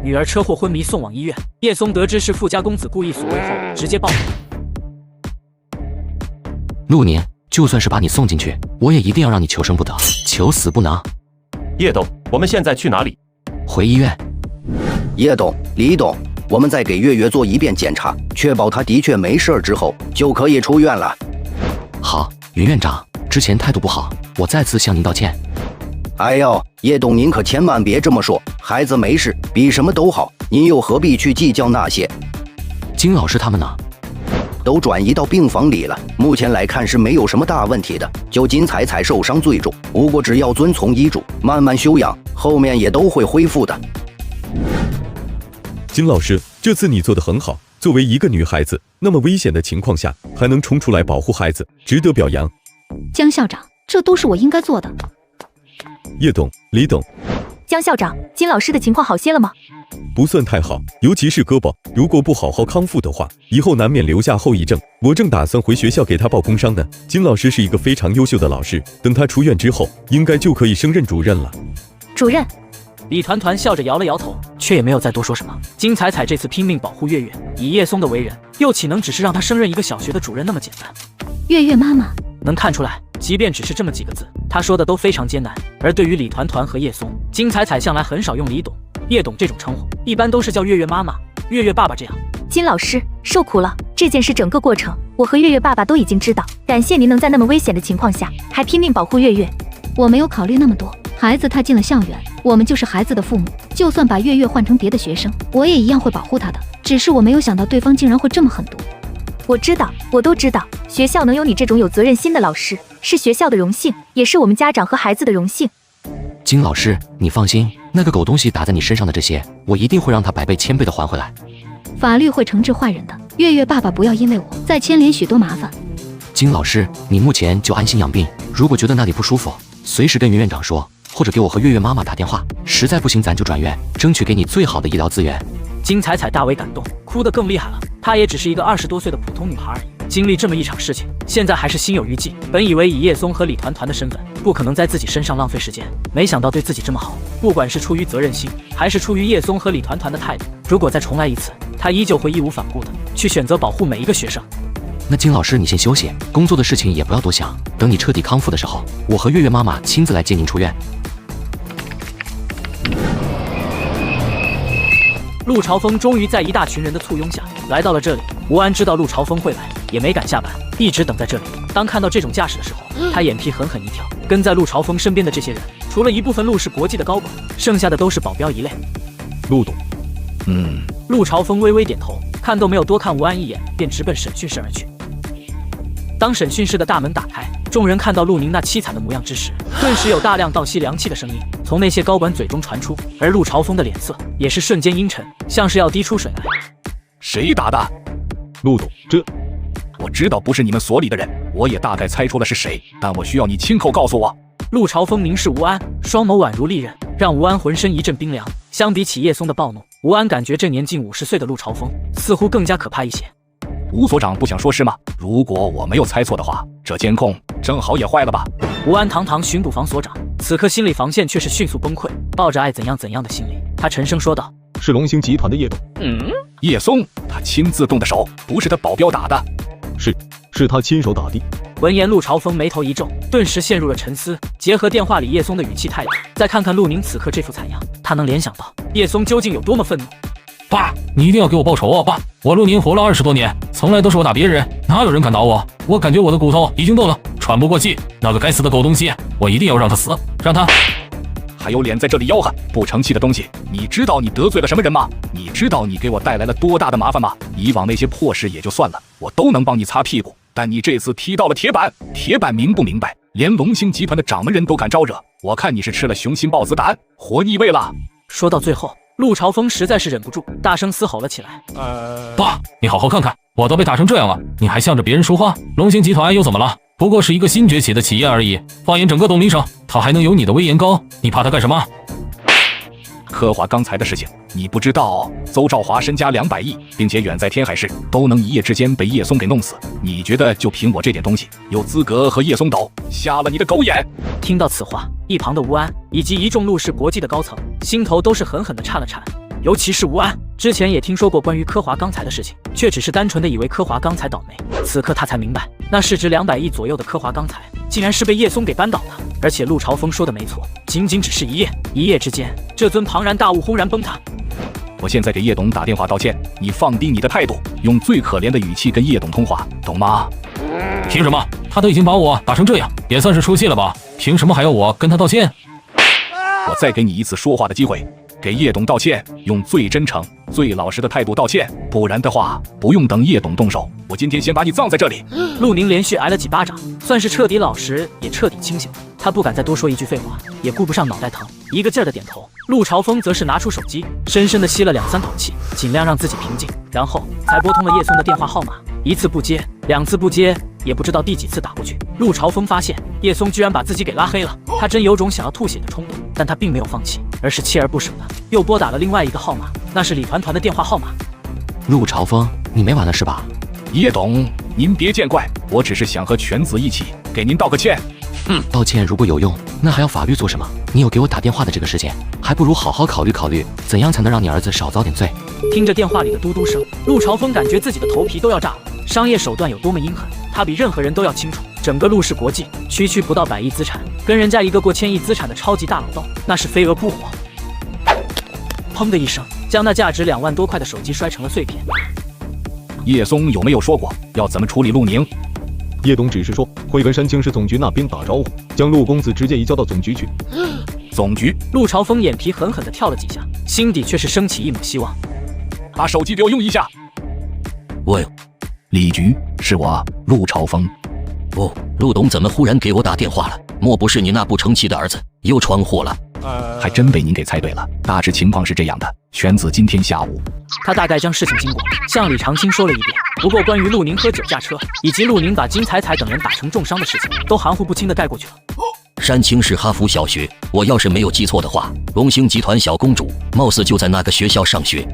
女儿车祸昏迷送往医院。叶松得知是富家公子故意所为后，直接报警。陆宁，就算是把你送进去，我也一定要让你求生不得，求死不能。叶董，我们现在去哪里？回医院。叶董、李董，我们再给月月做一遍检查，确保她的确没事之后，就可以出院了。好，云院长，之前态度不好，我再次向您道歉。哎呦，叶董，您可千万别这么说，孩子没事比什么都好，您又何必去计较那些？金老师他们呢？都转移到病房里了，目前来看是没有什么大问题的，就金彩彩受伤最重，不过只要遵从医嘱，慢慢休养，后面也都会恢复的。金老师，这次你做得很好，作为一个女孩子，那么危险的情况下还能冲出来保护孩子，值得表扬。江校长，这都是我应该做的。叶董、李董，江校长，金老师的情况好些了吗？不算太好，尤其是胳膊，如果不好好康复的话，以后难免留下后遗症。我正打算回学校给他报工伤呢。金老师是一个非常优秀的老师，等他出院之后，应该就可以升任主任了。主任。李团团笑着摇了摇头，却也没有再多说什么。金彩彩这次拼命保护月月，以叶松的为人，又岂能只是让他升任一个小学的主任那么简单？月月妈妈能看出来，即便只是这么几个字，他说的都非常艰难。而对于李团团和叶松，金彩彩向来很少用李董、叶董这种称呼，一般都是叫月月妈妈、月月爸爸这样。金老师受苦了，这件事整个过程，我和月月爸爸都已经知道。感谢您能在那么危险的情况下，还拼命保护月月。我没有考虑那么多，孩子他进了校园，我们就是孩子的父母，就算把月月换成别的学生，我也一样会保护他的。只是我没有想到对方竟然会这么狠毒。我知道，我都知道，学校能有你这种有责任心的老师，是学校的荣幸，也是我们家长和孩子的荣幸。金老师，你放心，那个狗东西打在你身上的这些，我一定会让他百倍千倍的还回来。法律会惩治坏人的，月月爸爸不要因为我再牵连许多麻烦。金老师，你目前就安心养病，如果觉得那里不舒服，随时跟云院长说，或者给我和月月妈妈打电话，实在不行咱就转院，争取给你最好的医疗资源。金彩彩大为感动，哭得更厉害了。她也只是一个20多岁的普通女孩而已，经历这么一场事情，现在还是心有余悸。本以为以叶松和李团团的身份，不可能在自己身上浪费时间，没想到对自己这么好。不管是出于责任心，还是出于叶松和李团团的态度，如果再重来一次，她依旧会义无反顾的去选择保护每一个学生。那金老师，你先休息，工作的事情也不要多想。等你彻底康复的时候，我和月月妈妈亲自来接您出院。陆朝风终于在一大群人的簇拥下来到了这里。吴安知道陆朝风会来，也没敢下班，一直等在这里。当看到这种架势的时候，他眼皮狠狠一跳。跟在陆朝风身边的这些人，除了一部分陆氏国际的高管，剩下的都是保镖一类。陆董，陆朝风微微点头，看都没有多看吴安一眼，便直奔审讯室而去。当审讯室的大门打开，众人看到陆宁那凄惨的模样之时，顿时有大量倒吸凉气的声音从那些高管嘴中传出，而陆朝风的脸色也是瞬间阴沉，像是要滴出水来。谁打的？陆董，我知道不是你们所里的人，我也大概猜出了是谁，但我需要你亲口告诉我。陆朝风凝视吴安，双眸宛如利刃，让吴安浑身一阵冰凉。相比起叶松的暴怒，吴安感觉这年近50岁的陆朝风似乎更加可怕一些。吴所长不想说是吗？如果我没有猜错的话，这监控正好也坏了吧？吴安堂堂巡捕房所长，此刻心理防线却是迅速崩溃，抱着爱怎样怎样的心理，他沉声说道：“是龙兴集团的叶董。”叶松，他亲自动的手，不是他保镖打的。是他亲手打的。闻言，陆朝风眉头一皱，顿时陷入了沉思。结合电话里叶松的语气态度，再看看陆宁此刻这副惨样，他能联想到叶松究竟有多么愤怒。爸，你一定要给我报仇啊！爸，我陆宁活了20多年，从来都是我打别人，哪有人敢打我？我感觉我的骨头已经冻了，喘不过气。那个该死的狗东西，我一定要让他死，让他……还有脸在这里吆喝，不成器的东西！你知道你得罪了什么人吗？你知道你给我带来了多大的麻烦吗？以往那些破事也就算了，我都能帮你擦屁股，但你这次踢到了铁板，铁板明不明白？连龙兴集团的掌门人都敢招惹，我看你是吃了雄心豹子胆，活腻味了。说到最后，陆朝风实在是忍不住，大声嘶吼了起来：“爸，你好好看看，我都被打成这样了，你还向着别人说话？龙兴集团又怎么了？不过是一个新崛起的企业而已，放眼整个东林省，他还能有你的威严高？你怕他干什么？”刻画刚才的事情，你不知道邹兆华身家200亿，并且远在天海市，都能一夜之间被叶松给弄死。你觉得就凭我这点东西，有资格和叶松斗？瞎了你的狗眼！听到此话，一旁的吴安以及一众陆氏国际的高层，心头都是狠狠地颤了颤。尤其是吴安。之前也听说过关于科华钢材的事情，却只是单纯的以为科华钢材倒霉。此刻他才明白，那市值200亿左右的科华钢材，竟然是被叶松给扳倒的。而且陆朝风说的没错，仅仅只是一夜之间，这尊庞然大物轰然崩塌。我现在给叶董打电话道歉，你放低你的态度，用最可怜的语气跟叶董通话，懂吗？凭什么？他都已经把我打成这样，也算是出气了吧？凭什么还要我跟他道歉？我再给你一次说话的机会，给叶董道歉，用最真诚、最老实的态度道歉，不然的话，不用等叶董动手，我今天先把你葬在这里。陆宁连续挨了几巴掌，算是彻底老实，也彻底清醒了。他不敢再多说一句废话，也顾不上脑袋疼，一个劲儿的点头。陆朝风则是拿出手机，深深的吸了2-3口气，尽量让自己平静，然后才拨通了叶松的电话号码。1次不接，2次不接，也不知道第几次打过去。陆朝风发现叶松居然把自己给拉黑了，他真有种想要吐血的冲动，但他并没有放弃，而是锲而不舍的又拨打了另外一个号码，那是李团团的电话号码。陆朝风，你没完了是吧？叶董，您别见怪，我只是想和犬子一起给您道个歉。道歉如果有用，那还要法律做什么？你有给我打电话的这个时间，还不如好好考虑考虑，怎样才能让你儿子少遭点罪。听着电话里的嘟嘟声，陆朝风感觉自己的头皮都要炸了。商业手段有多么阴狠，他比任何人都要清楚。整个陆氏国际区不到100亿资产，跟人家一个过1000亿资产的超级大佬斗，那是飞蛾扑火。砰的一声，将那价值2万多块的手机摔成了碎片。叶松有没有说过要怎么处理陆宁？叶董只是说会跟山清市总局那边打招呼，将陆公子直接移交到总局去。总局？陆朝风眼皮狠狠地跳了几下，心底却是升起一抹希望。把手机给我用一下。喂，李局，是我，陆朝风。哦，陆董怎么忽然给我打电话了？莫不是你那不成器的儿子又闯祸了？还真被您给猜对了。大致情况是这样的，犬子今天下午，他大概将事情经过向李长青说了一遍。不过关于陆宁喝酒驾车，以及陆宁把金彩彩等人打成重伤的事情，都含糊不清地盖过去了。山清市哈佛小学，我要是没有记错的话，龙兴集团小公主貌似就在那个学校上学。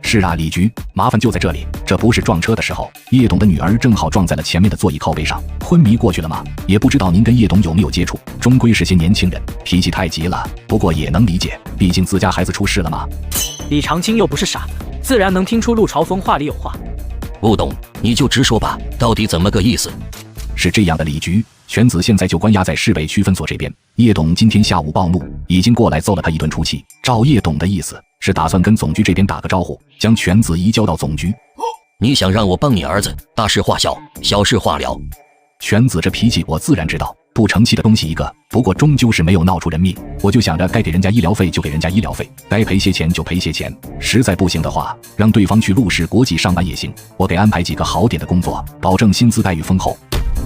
是啊，李局，麻烦就在这里，这不是撞车的时候，叶董的女儿正好撞在了前面的座椅靠背上，昏迷过去了吗？也不知道您跟叶董有没有接触，终归是些年轻人，脾气太急了，不过也能理解，毕竟自家孩子出事了嘛。李长青又不是傻子，自然能听出陆朝风话里有话。陆董，你就直说吧，到底怎么个意思？是这样的，李局，犬子现在就关押在市北区分所这边，叶董今天下午暴怒，已经过来揍了他一顿出气。照叶董的意思，是打算跟总局这边打个招呼，将犬子移交到总局。你想让我帮你儿子，大事化小，小事化了。犬子这脾气我自然知道，不成器的东西一个，不过终究是没有闹出人命。我就想着该给人家医疗费就给人家医疗费，该赔些钱就赔些钱，实在不行的话，让对方去陆氏国际上班也行，我给安排几个好点的工作，保证薪资待遇丰厚。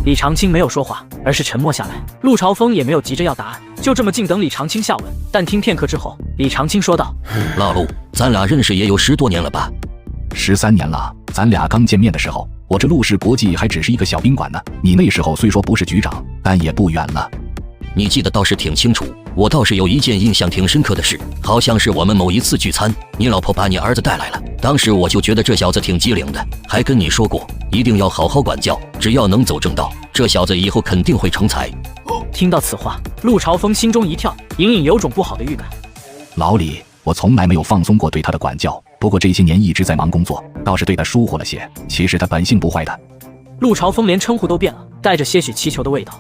李长青没有说话，而是沉默下来。陆朝风也没有急着要答案，就这么静等李长青下文。但听片刻之后，李长青说道：老陆，咱俩认识也有10多年了吧？13年了，咱俩刚见面的时候，我这陆氏国际还只是一个小宾馆呢，你那时候虽说不是局长，但也不远了。你记得倒是挺清楚，我倒是有一件印象挺深刻的事，好像是我们某一次聚餐，你老婆把你儿子带来了，当时我就觉得这小子挺机灵的，还跟你说过一定要好好管教，只要能走正道，这小子以后肯定会成才。听到此话，陆朝风心中一跳，隐隐有种不好的预感。老李，我从来没有放松过对他的管教，不过这些年一直在忙工作，倒是对他疏忽了些，其实他本性不坏的。陆朝风连称呼都变了，带着些许祈求的味道。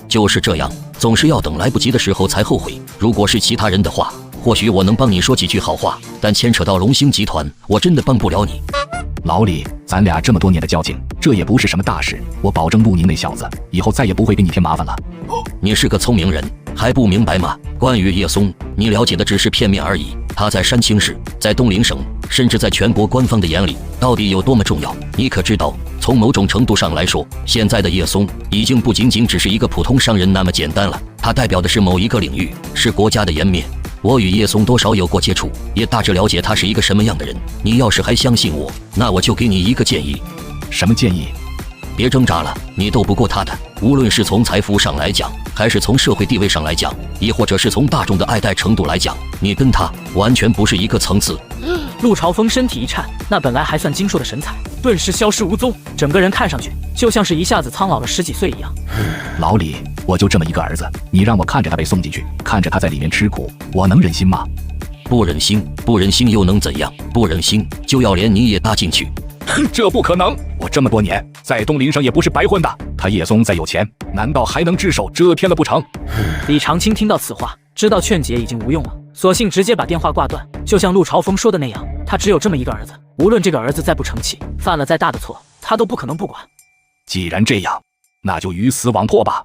就是这样，总是要等来不及的时候才后悔。如果是其他人的话，或许我能帮你说几句好话，但牵扯到龙兴集团，我真的帮不了你。老李，咱俩这么多年的交情，这也不是什么大事，我保证陆宁那小子以后再也不会给你添麻烦了。你是个聪明人，还不明白吗？关于叶松，你了解的只是片面而已。他在山清市，在东陵省，甚至在全国官方的眼里，到底有多么重要？你可知道？从某种程度上来说，现在的叶松已经不仅仅只是一个普通商人那么简单了，他代表的是某一个领域，是国家的颜面。我与叶松多少有过接触，也大致了解他是一个什么样的人。你要是还相信我，那我就给你一个建议。什么建议？别挣扎了，你斗不过他的。无论是从财富上来讲，还是从社会地位上来讲，亦或者是从大众的爱戴程度来讲，你跟他完全不是一个层次。陆朝风身体一颤，那本来还算精瘦的神采顿时消失无踪，整个人看上去就像是一下子苍老了10几岁一样。老李，我就这么一个儿子，你让我看着他被送进去，看着他在里面吃苦，我能忍心吗？不忍心，不忍心又能怎样？不忍心就要连你也搭进去。这不可能！我这么多年在东林省也不是白混的。他叶松再有钱，难道还能只手遮天了不成？李长青听到此话，知道劝解已经无用了，索性直接把电话挂断。就像陆朝风说的那样，他只有这么一个儿子，无论这个儿子再不成器，犯了再大的错，他都不可能不管。既然这样，那就鱼死网破吧。